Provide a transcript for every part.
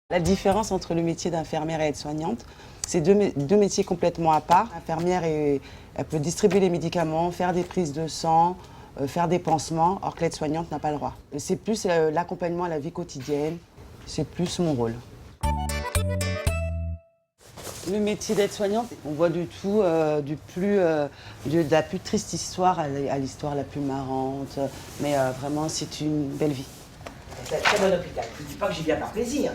La différence entre le métier d'infirmière et aide-soignante, c'est deux métiers complètement à part. L'infirmière, elle peut distribuer les médicaments, faire des prises de sang, faire des pansements, or que l'aide-soignante n'a pas le droit. C'est plus l'accompagnement à la vie quotidienne, c'est plus mon rôle. Le métier d'aide-soignante, on voit du tout, de la plus triste histoire à l'histoire la plus marrante, mais vraiment c'est une belle vie. C'est un très bon hôpital. Je ne dis pas que j'y viens par plaisir.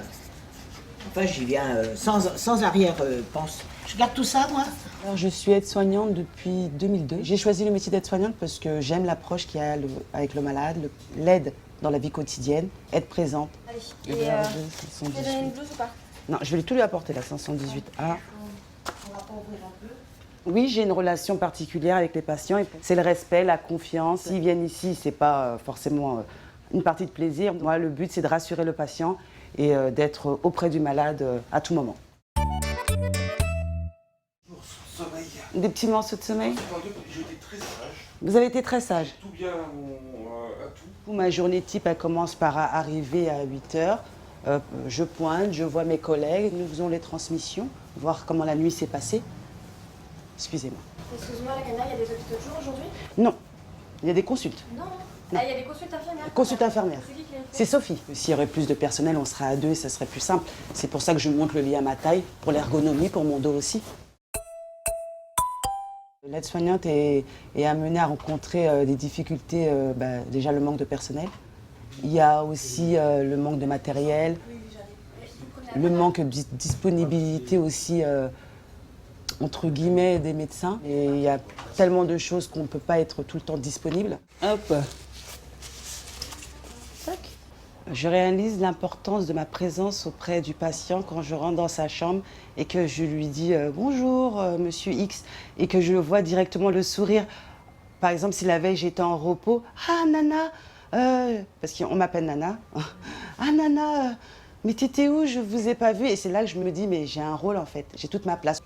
Enfin, j'y viens sans arrière-pensée. Je garde tout ça, moi. Alors, je suis aide-soignante depuis 2002. J'ai choisi le métier d'aide-soignante parce que j'aime l'approche qu'il y a avec le malade, l'aide dans la vie quotidienne, être présente. Allez. Le Et verre tu veux donner une blouse ou pas? Non, je vais tout lui apporter, la 518A. On va pas ouvrir un peu. Oui, j'ai une relation particulière avec les patients. C'est le respect, la confiance. S'ils viennent ici, c'est pas forcément une partie de plaisir. Moi, le but, c'est de rassurer le patient et d'être auprès du malade à tout moment. Des petits morceaux de sommeil. J'étais très sage. Vous avez été très sage. Tout bien à tout. Ma journée type, elle commence par arriver à 8 heures. Je pointe, je vois mes collègues, nous faisons les transmissions, voir comment la nuit s'est passée. Excusez-moi. Excuse-moi, la caméra, il y a des hôpitaux de jour aujourd'hui? Non, il y a des consultes. Non. Non. Ah, il y a des consultes infirmières. Consulte infirmière. C'est qui l'a fait? C'est Sophie. S'il y aurait plus de personnel, on serait à deux et ça serait plus simple. C'est pour ça que je monte le lit à ma taille, pour l'ergonomie, pour mon dos aussi. L'aide-soignante est amenée à rencontrer des difficultés, déjà le manque de personnel. Il y a aussi le manque de matériel, le manque de disponibilité aussi, entre guillemets, des médecins. Et il y a tellement de choses qu'on ne peut pas être tout le temps disponible. Hop. Tac. Je réalise l'importance de ma présence auprès du patient quand je rentre dans sa chambre et que je lui dis bonjour monsieur X et que je vois directement le sourire. Par exemple, si la veille j'étais en repos, ah Nana, parce qu'on m'appelle Nana, ah Nana, mais t'étais où? Je vous ai pas vu. Et c'est là que je me dis mais j'ai un rôle en fait, j'ai toute ma place.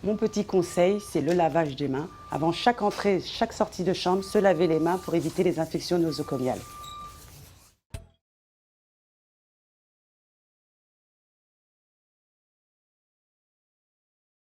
Mon petit conseil, c'est le lavage des mains. Avant chaque entrée, chaque sortie de chambre, se laver les mains pour éviter les infections nosocomiales.